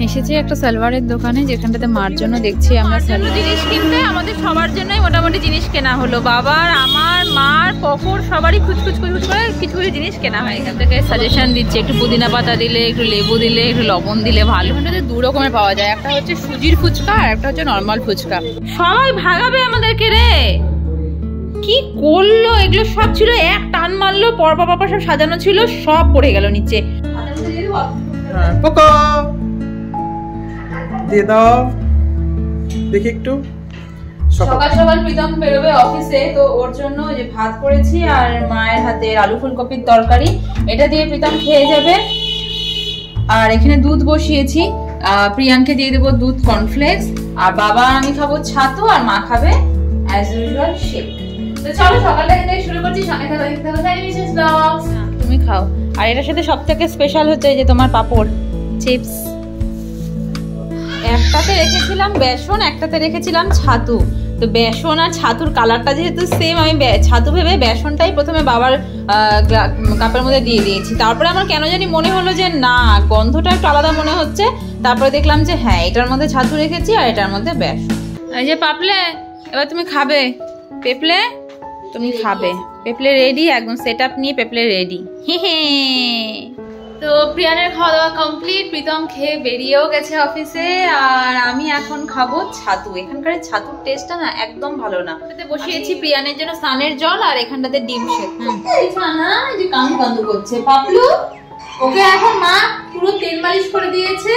এসেছি একটা সালোয়ারের দোকানে, যেখানটাতে মার জন্য দেখছি আমরা জিনিস কিনতে। আমাদের সবার জন্যই মোটামুটি জিনিস কেনা হলো, বাবার, আমার, মার, পকর, সবারই খুচখুচ করে কিছু কিছু জিনিস কেনা হয়। এখান থেকে সাজেশন দিচ্ছে একটু পুদিনা পাতা দিলে, একটু লেবু দিলে, একটু লবণ দিলে ভালো। এখানটাতে দু রকমের পাওয়া যায়, একটা হচ্ছে সুজির ফুচকা আর একটা হচ্ছে নর্মাল ফুচকা। সবাই ভাগাবে আমাদেরকে রে, কি করলো? এগুলো সব ছিল, এক টান মারলো, পরপা পাপা সব সাজানো ছিল, সব পড়ে গেল নিচে। দিয়ে দাও দেখি একটু। সকাল সকাল প্রীতম বেরোবে অফিসে, তো ওর জন্য যে ভাত করেছি আর মায়ের হাতে আলু ফুলকপির তরকারি, এটা দিয়ে প্রীতম খেয়ে যাবে। আর এখানে দুধ বসিয়েছি, প্রিয়াঙ্কে দিয়ে দেবো দুধ কর্নফ্লেক্স, আর বাবা আমি খাবো ছাতু, আর মা খাবে অ্যাজ ইউজুয়াল শেক। তো চলো সকালটা থেকে শুরু করছি, সঙ্গে থাকো দেখতে থাকো মিসেস ব্লগস। তুমি খাও। আর এটার সাথে সবথেকে স্পেশাল হচ্ছে যে তোমার পাপড় চিপস। একটাতে রেখেছিলাম বেসন, একটাতে রেখেছিলাম ছাতু। তো বেসন আর ছাতুর কালারটা যেহেতু সেম, আমি ছাতু ভেবে বেসনটাই প্রথমে বাবার কাপের মধ্যে দিয়ে দিয়েছি। তারপরে আমার কেন জানি মনে হলো যে না, গন্ধটা একটু আলাদা মনে হচ্ছে। তারপরে দেখলাম যে হ্যাঁ, এটার মধ্যে ছাতু রেখেছি আর এটার মধ্যে বেসন। এই যে পাপলে, এবার তুমি খাবে। পেপলে তুমি খাবে, পেপলে রেডি, একদম সেট আপ নিয়ে পেপলে রেডি। তো প্রিয়ানের খাওয়া দাওয়া কমপ্লিট, প্রীতম খেয়ে বেরিয়েও গেছে অফিসে, আর আমি এখন খাবো ছাতু। এখানকার ছাতুর টেস্টটা না একদম ভালো না। এটাতে বসিয়েছি প্রিয়ানের জন্য স্নানের জল, আর এখানটাতে ডিম শেক। না যে কান্দু কান্দু করছে পাপলু, ওকে এখন মা পুরো তেল মালিশ করে দিয়েছে,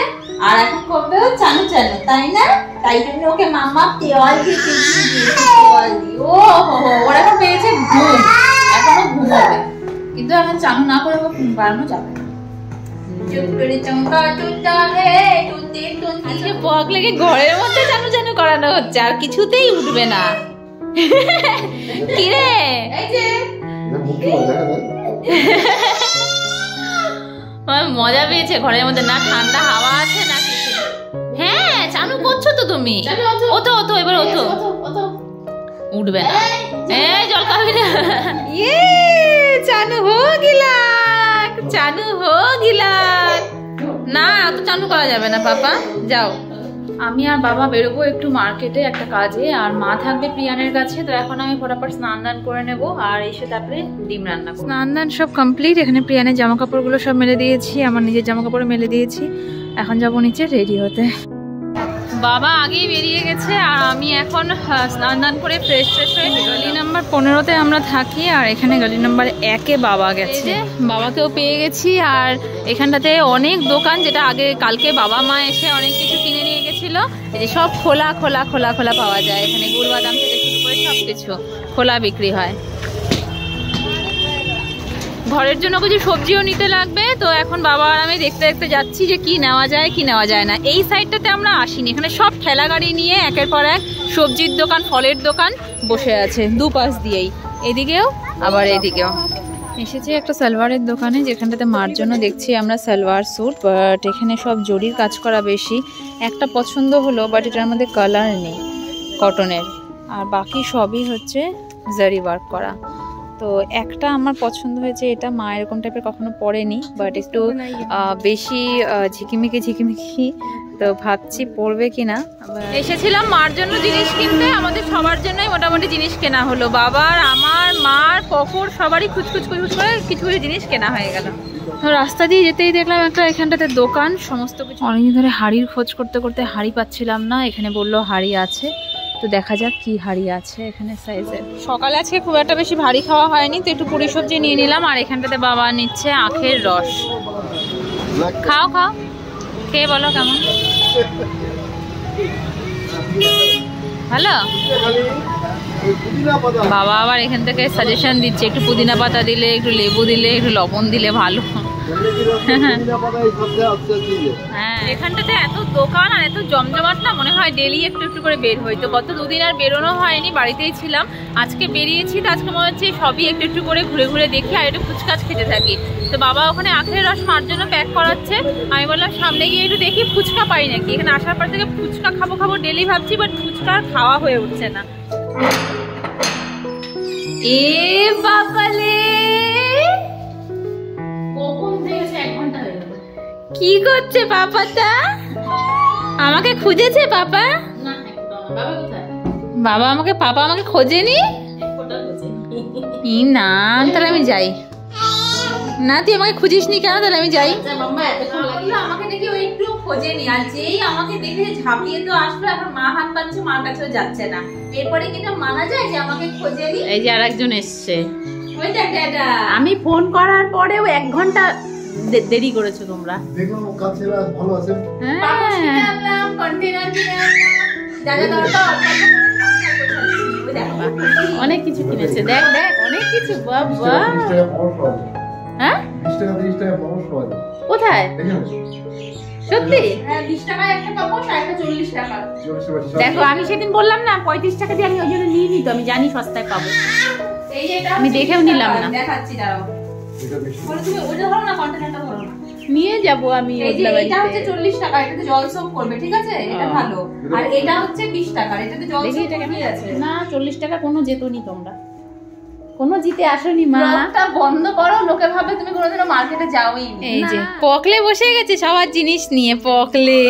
আর এখন করবে চানু চানু, তাই না? তাই জন্য ওকে মাম্মা তেল দিয়ে ও ওর এখন পেয়েছে ঘুম, এখনো ঘুমাবে, কিন্তু এখন চানু না করে বাড়ানো যাবে না। ঘরের মধ্যে চানু চানু করানো হচ্ছে, আর কিছুতেই উঠবে না। কিরে মজা পেয়েছে ঘরের মধ্যে, না ঠান্ডা হাওয়া আছে না কিছু। হ্যাঁ চানু করছো তো তুমি, ওতো ওতো এবার ওতো, উঠবে না। এই জল খাবি না? ইয়ে চানু হো গিলা, চানু হো গিলা। না অত চানু করা যাবে না পাপা, যাও। আমি আর বাবা বেরোবো একটু মার্কেটে একটা কাজে, আর মা থাকবে প্রিয়ানের কাছে। তো এখন আমি ফটাফট স্নান দান করে নেব, আর এসে তারপরে ডিম রান্না। স্নান দান সব কমপ্লিট, এখানে প্রিয়ানের জামা কাপড়গুলো সব মেলে দিয়েছি, আমার নিজের জামা কাপড় মেলে দিয়েছি। এখন যাবো নিচে রেডি হতে। বাবা আগেই বেরিয়ে গেছে, আর আমি এখন স্নান দান করে ফ্রেশ হয়ে গলি নাম্বার 15-তে আমরা থাকি, আর এখানে গলি নাম্বার 1-এ বাবা গেছে। বাবাকেও পেয়ে গেছি, আর এখানটাতে অনেক দোকান, যেটা আগে কালকে বাবা মা এসে অনেক কিছু কিনে নিয়ে গেছিল, এই যে সব খোলা খোলা খোলা খোলা পাওয়া যায়। এখানে গুড় বাদাম থেকে শুরু করে সব কিছু খোলা বিক্রি হয়। ঘরের জন্য কিছু সবজিও নিতে লাগবে, তো এখন বাবা আর আমি দেখতে দেখতে যাচ্ছি যে কি নেওয়া যায় কি নেওয়া যায় না। এই সাইডটাতে আমরা আসিনি, এখানে সব ঠেলা গাড়ি নিয়ে একের পর এক সবজির দোকান, ফলের দোকান বসে আছে দুপাশ দিয়েই, এদিকেও আবার এদিকেও। এসেছি একটা সালোয়ারের দোকানে, যেখানটাতে মার জন্য দেখছি আমরা সালোয়ার স্যুট, বাট এখানে সব জরির কাজ করা বেশি। একটা পছন্দ হলো, বাট এটার মধ্যে কালার নেই কটনের, আর বাকি সবই হচ্ছে জারি ওয়ার্ক করা। তো একটা আমার পছন্দ হয়েছে, এটা মা এরকম টাইপের কখনো পরেনি, বাট একটু বেশি ঝিকিমিকি, তো ভাবছি পরবে কিনা। এসেছিলাম মার জন্য জিনিস কিনতে, আমাদের সবার জন্যই মোটামুটি জিনিস কেনা হলো, বাবার, আমার, মার, পকর, সবারই খুচখুচ করে কিছু কিছু জিনিস কেনা হয়ে গেল। তো রাস্তা দিয়ে যেতেই দেখলাম একটা এখানটাতে দোকান, সমস্ত কিছু। অনেকদিন ধরে হাড়ির খোঁজ করতে করতে হাড়ি পাচ্ছিলাম না, এখানে বললো হাড়ি আছে, তো দেখা যাক কি হাড়ি আছে এখানে সাইজের। সকালে আজকে খুব একটা বেশি ভারী খাওয়া হয়নি, তো একটু পুরি সবজি নিয়ে নিলাম, আর এখানটাতে বাবা নিচ্ছে আখের রস। খাও খাও, খেয়ে বলো কেমন। ভালো। বাবা আবার এখান থেকে সাজেশন দিচ্ছে একটু পুদিনা পাতা দিলে, একটু লেবু দিলে, একটু লবণ দিলে ভালো। হ্যাঁ এখানটাতে এত দোকান আর এত জমজমাট না, মনে হয় ডেলি একটু একটু করে বের হই। তো গত দুদিন আর বেরোনো হয়নি, বাড়িতেই ছিলাম। আজকে বেরিয়েছি, তো আজকে মনে হচ্ছে সবই একটু একটু করে ঘুরে ঘুরে দেখি, আর একটু ফুচকাচ খেতে থাকি। তো বাবা ওখানে আখের রস মার জন্য প্যাক করাচ্ছে, আমি বললাম সামনে গিয়ে একটু দেখি ফুচকা পাই নাকি। এখানে আসার পর থেকে ফুচকা খাবো ডেলি ভাবছি, বাট ফুচকা খাওয়া হয়ে উঠছে না। এ বাবালে, কি করছে পাপাটা? আমাকে খুঁজেছে পাপা? বাবা আমাকে খোঁজেনি। না তাহলে আমি যাই না, তুই আমাকে খুঁজিসনি কেন? তাহলে আমি যাই। আমাকে দেখি ওই একটু খোঁজেনি, আর যেই আমাকে দেখে ঝাঁপিয়ে তো আসলো, এখন মা হাত পাচ্ছে, মার কাছেও যাচ্ছে না। এরপরে কি এটা মানা যায় যে আমাকে খোঁজেনি? এই যে আরেকজন এসছে। ওই দেখ দাদা, আমি ফোন করার পরেও 1 ঘন্টা দেরি করেছো তোমরা। দেখুন কাছেরা ভালো আছে। হ্যাঁ কন্টেনার কিনে আনলাম, যা যা দরকার অনেক কিছু কিনেছে। দেখ দেখ অনেক কিছু। বাবা হ্যাঁ 20 টাকা 30 টাকা বড় সবাই কোথায়? সত্যি? হ্যাঁ 20 টাকায় একটা পাপোশ আর একটা 40 টাকা। দেখো আমি সেদিন বললাম না 35 টাকা দিয়ে, আমি ওই জন্য নিয়ে নি, তো আমি জানি সস্তায় পাবো। এই যে এটা আমি দেখেও নিলাম না। দেখাচ্ছি দাঁড়াও। এটা বেশি। বলে তুমি ওটা ধরো না, কন্টেনারটা ধরো না। নিয়ে যাব আমি। এই যে এটা হচ্ছে 40 টাকা, এটাতে জল সোপ করবে, ঠিক আছে? এটা ভালো। আর এটা হচ্ছে 20 টাকা, এটাতে জল সোপ কি আছে? না 40 টাকা কোনো যেতনি, তোমরা কোনো জিতে আসোনি মা। ব্লগটা বন্ধ করো, লোকে ভাবে তুমি কোনোদিনও মার্কেটে যাওই নি। এই যে পকলে বসে গেছে সবার জিনিস নিয়ে। পকলে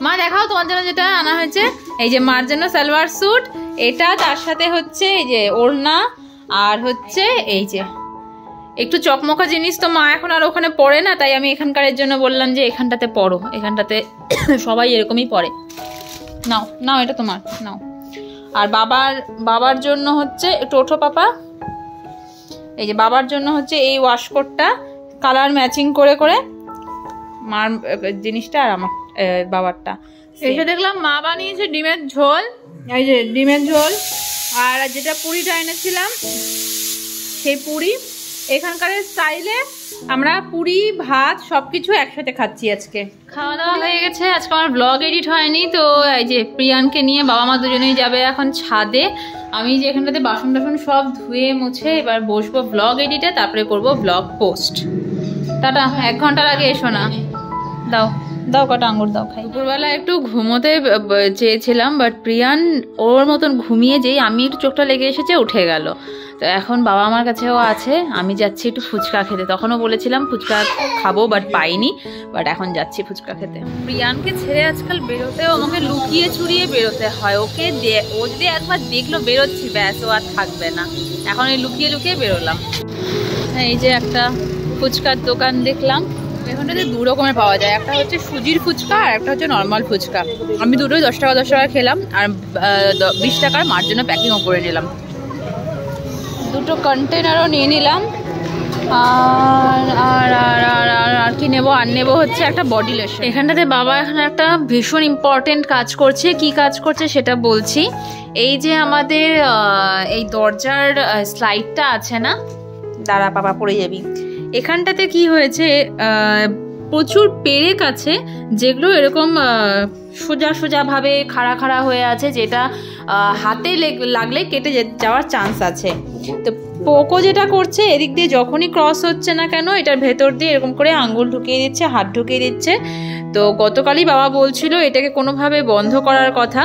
মা দেখাও তোমার জন্য যেটা আনা হয়েছে। এই যে মার জন্য সালোয়ার স্যুট, এটা তার সাথে হচ্ছে এই যে ওড়না, আর হচ্ছে এই যে একটু চকমকা জিনিস। তো মা এখন আর ওখানে পরে না, তাই আমি এখানকারের জন্য বললাম যে এখানটাতে পরো, এখানটাতে সবাই এরকমই পরে। নাও নাও, এটা তোমার নাও। আর বাবার জন্য হচ্ছে একটু ওঠো পাপা, এই যে বাবার জন্য হচ্ছে এই ওয়াশকোটটা, কালার ম্যাচিং করে করে মার জিনিসটা আর আমার বাবারটা। এসে দেখলাম মা বানিয়েছে ডিমের ঝোল, এই যে ডিমের ঝোল, আর যেটা পুরিটা এনেছিলাম সেই পুরি। এখানকার স্টাইলে আমরা পুরি ভাত সবকিছু একসাথে খাচ্ছি। আজকে খাওয়া দাওয়া হয়ে গেছে, আজকে আমার ব্লগ এডিট হয়নি। তো এই যে প্রিয়ানকে নিয়ে বাবা মা দুজনেই যাবে এখন ছাদে। আমি যে এখানটাতে বাসন টাসন সব ধুয়ে মুছে এবার বসবো ব্লগ এডিটে, তারপরে করবো ব্লগ পোস্ট। টাটা। 1 ঘন্টার আগে এসো না। দাও দাও কটা আঙ্গুর দাও খাই। দুপুরবেলা একটু ঘুমোতে চেয়েছিলাম, বাট প্রিয়ান ওর মতন ঘুমিয়ে যেই আমি একটু চোখটা লেগে এসেছে উঠে গেল। তো এখন বাবা আমার কাছেও আছে, আমি যাচ্ছি একটু ফুচকা খেতে। তখনও বলেছিলাম ফুচকা খাবো, বাট পাইনি, বাট এখন যাচ্ছি ফুচকা খেতে। প্রিয়ানকে ছেড়ে আজকাল বেরোতেও আমাকে লুকিয়ে চুরিয়ে বেরোতে হয়। ও যদি একবার দেখলো বেরোচ্ছি, ব্যাস ও আর থাকবে না। এখন এই লুকিয়ে লুকিয়ে বেরোলাম। এই যে একটা ফুচকার দোকান দেখলাম, এখানটাতে 2 রকমের পাওয়া যায়, একটা হচ্ছে সুজির ফুচকা আর একটা হচ্ছে নর্মাল ফুচকা। আমি দুটোই 10 টাকা 10 টাকা খেলাম, আর 20 টাকার মার জন্য প্যাকিংও করে নিলাম। 2টো কন্টেনারও নিয়ে নিলাম। আর আর আর আর আর আর কি নেবো? আর নেবো হচ্ছে একটা বডি লোশন। এখানটাতে বাবা এখন একটা ভীষণ ইম্পর্টেন্ট কাজ করছে। কি কাজ করছে সেটা বলছি। এই যে আমাদের এই দরজার স্লাইডটা আছে না, দাঁড়া বাবা পড়ে যাবি। এখানটাতে কি হয়েছে, প্রচুর পেরেক আছে যেগুলো এরকম সোজা সোজা ভাবে খাড়া খাড়া হয়ে আছে, যেটা হাতে লাগলে কেটে যাওয়ার চান্স আছে। তো পোকো যেটা করছে, এদিক দিয়ে যখনই ক্রস হচ্ছে না কেন, এটার ভেতর দিয়ে এরকম করে আঙ্গুল ঢুকিয়ে দিচ্ছে, হাত ঢুকিয়ে দিচ্ছে। তো গতকালই বাবা বলছিল এটাকে কোনোভাবে বন্ধ করার কথা,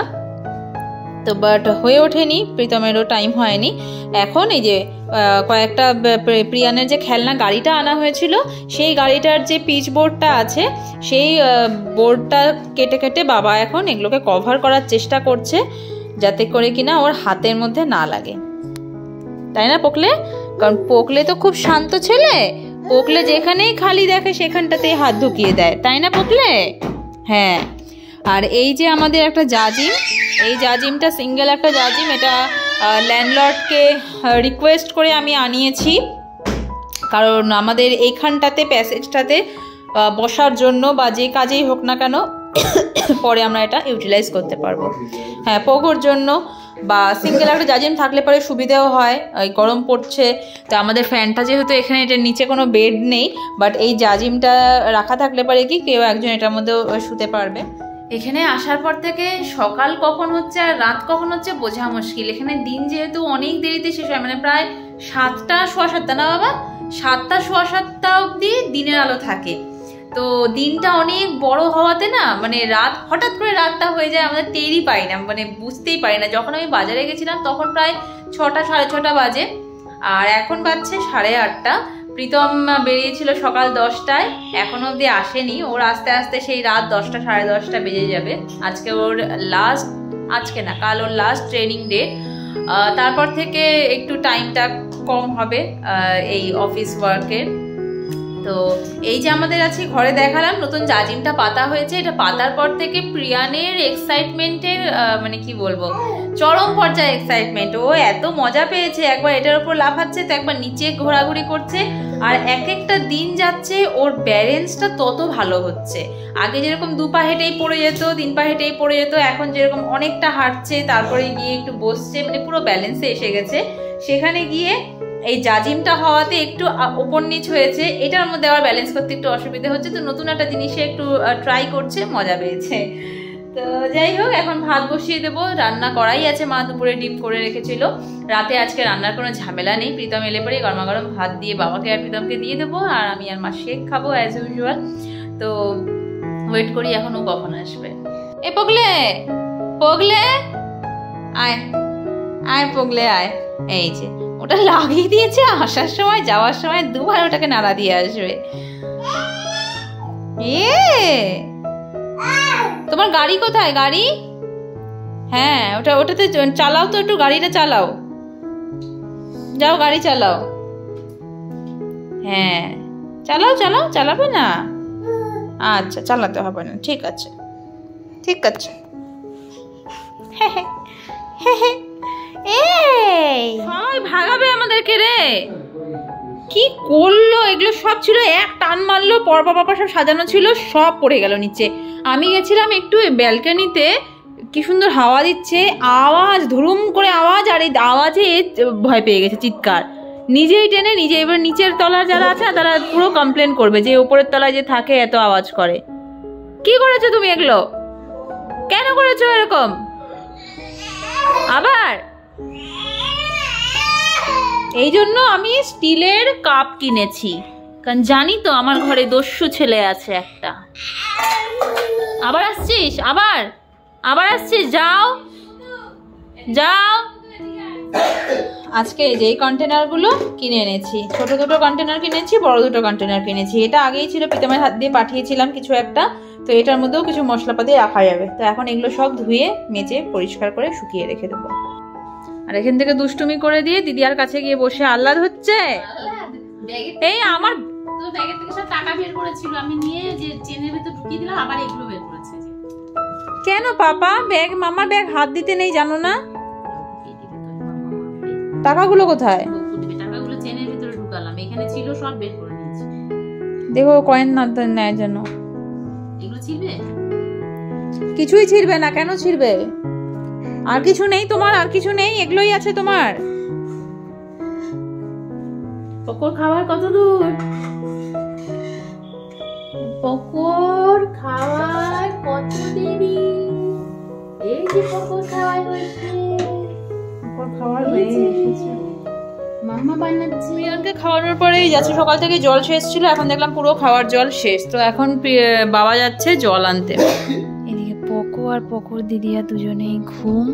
তো বাট হয়ে ওঠেনি, প্রীতমেরও টাইম হয়নি। এখন এই যে কয়েকটা প্রিয়ানের যে খেলনা গাড়িটা আনা হয়েছিল, সেই গাড়িটার যে পিচ বোর্ডটা আছে, সেই বোর্ডটা কেটে কেটে বাবা এখন এগুলোকে কভার করার চেষ্টা করছে, যাতে করে কিনা ওর হাতের মধ্যে না লাগে, তাই না পোকলে? কারণ পোকলে তো খুব শান্ত ছেলে, পোকলে যেখানেই খালি দেখে সেখানটাতেই হাত ঢুকিয়ে দেয়, তাই না পোকলে? হ্যাঁ। আর এই যে আমাদের একটা জাজিম, এই জাজিমটা সিঙ্গেল একটা জাজিম, এটা ল্যান্ডলর্ডকে রিকোয়েস্ট করে আমি আনিয়েছি, কারণ আমাদের এইখানটাতে প্যাসেজটাতে বসার জন্য বা যে কাজেই হোক না কেন পরে আমরা এটা ইউটিলাইজ করতে পারবো। হ্যাঁ, পোগোর জন্য বা সিঙ্গেল একটা জাজিম থাকলে পরে সুবিধাও হয়। এই গরম পড়ছে, তো আমাদের ফ্যানটা যেহেতু এখানে, এটার নিচে কোনো বেড নেই, বাট এই জাজিমটা রাখা থাকলে পরে কি কেউ একজন এটার মধ্যে শুতে পারবে। এখানে আসার পর থেকে সকাল কখন হচ্ছে আর রাত কখন হচ্ছে বোঝা মুশকিল। এখানে দিন যেহেতু অনেক দেরিতে শেষ হয়, মানে প্রায় 7টা সোয়া 7টা না বাবা, 7টা সোয়া 7টা অবধি দিনের আলো থাকে। তো দিনটা অনেক বড় হওয়াতে না, মানে রাত হঠাৎ করে রাতটা হয়ে যায়, আমাদের টেরই পাই না, মানে বুঝতেই পারি না। যখন আমি বাজারে গেছিলাম তখন প্রায় 6টা সাড়ে 6টা বাজে, আর এখন বাজছে 8:30। প্রীতম বেরিয়েছিল সকাল 10টায়, এখনো অবধি আসেনি। ওর আস্তে আস্তে সেই রাত 10টা সাড়ে 10টা বেজে যাবে। আজকে ওর লাস্ট, আজকে না কাল ওর লাস্ট ট্রেনিং ডে। তারপর থেকে একটু টাইমটা কম হবে এই অফিস ওয়ার্কের। তো এই যে আমাদের আজকে ঘরে দেখালাম নতুন জাজিমটা পাতা হয়েছে, এটা পাতার পর থেকে প্রিয়ানের এক্সাইটমেন্টের মানে কি বলবো, চরম পর্যায়ে এক্সাইটমেন্ট। ও এত মজা পেয়েছে, একবার এটার উপর লাফাচ্ছে তো একবার নিচে ঘোরাঘুরি করছে। আর এক একটা দিন যাচ্ছে ওর ব্যালেন্সটা তত ভালো হচ্ছে। আগে যেরকম 2 পা হেঁটেই পড়ে যেত, 3 পা হেঁটেই পড়ে যেত, এখন যেরকম অনেকটা হাঁটছে তারপরে গিয়ে একটু বসছে, মানে পুরো ব্যালেন্সে এসে গেছে। সেখানে গিয়ে এই জাজিমটা হওয়াতে একটু ওপর নিচ হয়েছে, এটার মধ্যে আবার ব্যালেন্স করতে একটু অসুবিধা হচ্ছে। তো নতুন একটা জিনিসে একটু ট্রাই করছে, মজা পেয়েছে। তো যাই হোক, এখন ভাত বসিয়ে দেবো। রান্না করাই আছে, মা দুপুরে ডিম করে রেখেছিল। রাতে আজকে রান্নার কোনো ঝামেলা নেই। প্রীতম এলে পরে গরমা গরম ভাত দিয়ে বাবাকে আর প্রীতমকে দিয়ে দেবো, আর আমি আর মা শেক খাবো অ্যাজ ইউজুয়াল। তো ওয়েট করি এখন ও কখন আসবে। এ পগলে, পগলে আয়, আয় পগলে আয়। এই যে ওটা লাগিয়ে দিয়েছে, আসার সময় যাওয়ার সময় 2 বার ওটাকে নাড়া দিয়ে আসবে। তোমার গাড়ি কোথায়? গাড়ি, হ্যাঁ ওটাতে চালাও তো, একটু গাড়িটা চালাও, যাও গাড়ি চালাও। হ্যাঁ চালাও চালাও, চালাবে না? আচ্ছা চালাতে হবে না, ঠিক আছে ঠিক আছে। এই ভাগাবে আমাদেরকে রে, কি করলো? এগুলো সব ছিল, এক টান মারলো, পরপা পাপা সব সাজানো ছিল, সব পড়ে গেল নিচে। আমি গেছিলাম একটু ব্যালকনিতে, কি সুন্দর হাওয়া দিচ্ছে, আওয়াজ ধুরুম করে আওয়াজ, আর এই আওয়াজে ভয় পেয়ে গেছে, চিৎকার নিজেই টেনে নিজে। এবার নিচের তলার যারা আছে না তারা পুরো কমপ্লেন করবে যে উপরের তলায় যে থাকে এত আওয়াজ করে। কি করেছো তুমি এগুলো? কেন করেছো এরকম? আবার এই জন্য আমি স্টিলের কাপ কিনেছি, কারণ জানি তো আমার ঘরে দস্যু ছেলে আছে একটা। আবার আসছিস? আবার আবার আসছিস? যাও যাও। আজকে যেই কন্টেনারগুলো কিনে এনেছি, ছোট দুটো কন্টেনার কিনেছি, বড় দুটো কন্টেনার কিনেছি। এটা আগেই ছিল, প্রীতমের হাত দিয়ে পাঠিয়েছিলাম কিছু একটা, তো এটার মধ্যেও কিছু মশলাপাতি রাখা যাবে। তো এখন এগুলো সব ধুয়ে মেজে পরিষ্কার করে শুকিয়ে রেখে দেবো। আর এখান থেকে দুষ্টুমি করে দিয়ে দিদিয়ার কাছে গিয়ে বসে আহ্লাদ হচ্ছে। এই আমার তো ব্যাগের থেকে সব টাকা বের করেছিল, আমি নিয়ে যে চেনের ভিতর ঢুকিয়ে দিলাম, আবার এগুলো বের করেছে। কেন পাপা ব্যাগ, মামার ব্যাগ হাত দিতে নেই জানো না? টাকাগুলো কোথায়? টাকাগুলো চেনের ভিতরে ঢুকালাম, এখানে ছিল সব বের করে নিয়েছি। দেখো কয়েন না নেয় যেন। এগুলো ছিড়বে? কিছুই ছিড়বে না। কেন ছিড়বে? আর কিছু নেই তোমার? আর কিছু নেই, এগুলোই আছে তোমার। পকোর খাওয়ার কত দূর? পকোর খাওয়ার কত দেরি? এই যে পকোর খাওয়ার হয়েছে, পকোর খাওয়ার হয়ে এসেছে, মাম্মা বানাচ্ছে। প্রিয়ানকে খাওয়ানোর পরেই যাচ্ছে, সকাল থেকে জল শেষ ছিল, এখন দেখলাম পুরো খাওয়ার জল শেষ। তো এখন বাবা যাচ্ছে জল আনতে। এদিকে পকো আর পকোর দিদিয়া দুজনেই ঘুম।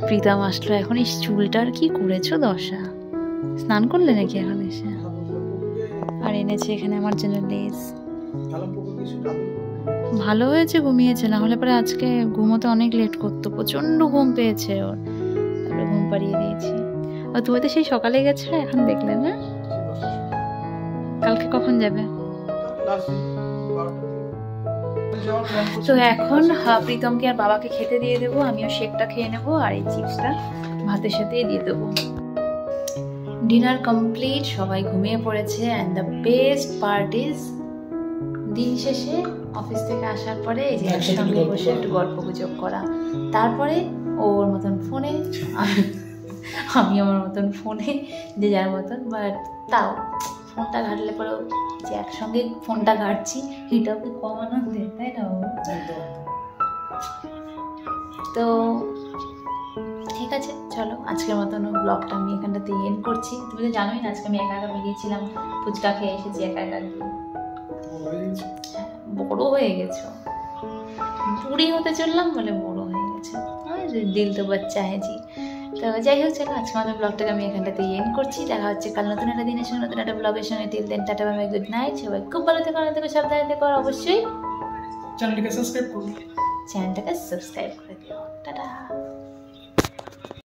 প্রীতম আসলো এখন। এই চুলটার কি করেছো দশা? স্নান করলে নাকি এখন এসে? আর এনেছে এখানে আমার জন্য লেস। ভালো হয়েছে ঘুমিয়েছে, না হলে পরে আজকে ঘুমোতে অনেক লেট করতো, প্রচন্ড ঘুম পেয়েছে ওর। তারপরে ঘুম পাড়িয়ে দিয়েছি। আর তুমি তো সেই সকালে গেছো, এখন দেখলে না? কালকে কখন যাবে? তো এখন প্রীতমকে আর বাবাকে খেতে দিয়ে দেবো, আমিও শেকটা খেয়ে নেবো, আর এই চিপসটা ভাতের সাথে দিয়ে দেবো। ডিনার কমপ্লিট, সবাই ঘুমিয়ে পড়েছে। And the best part is, দিন শেষে অফিস থেকে আসার পরে এই যে একসঙ্গে বসে একটু গল্প গুজব করা, তারপরে ওর মতন ফোনে, আমি আমার মতন ফোনে, যে যার মতন। বাট তাও ফোনটা ঘাটলে পরেও যে একসঙ্গে ফোনটা ঘাটছি, এটাও কি কম আনন্দ, তাই না? তো ঠিক আছে, চলো আজকের মতন ব্লগটা আমি এখানটাতে এন্ড করছি। তুমি তো জানোই না আজকে আমি একা একা বেরিয়েছিলাম, ফুচকা খেয়ে এসেছি একা একা। বড় হয়ে গেছো, বুড়ি হতে চললাম বলে বড় হয়ে গেছে। দিল তো বাচ্চা হ্যাঁ জি। তো যাই হোক, চলো আজকে আমাদের ব্লগটাকে আমি এখানটাতে এন্ড করছি। দেখা হচ্ছে কাল নতুন একটা দিনের সঙ্গে, নতুন একটা ব্লগের সঙ্গে। Till then, tata, bye bye, good night. সবাই খুব ভালো থেকো, ভালো থেকো, সাবধানে থেকো, আর অবশ্যই চ্যানেলটাকে সাবস্ক্রাইব করুন। চ্যানেলটাকে সাবস্ক্রাইব করে দিও। টাটা।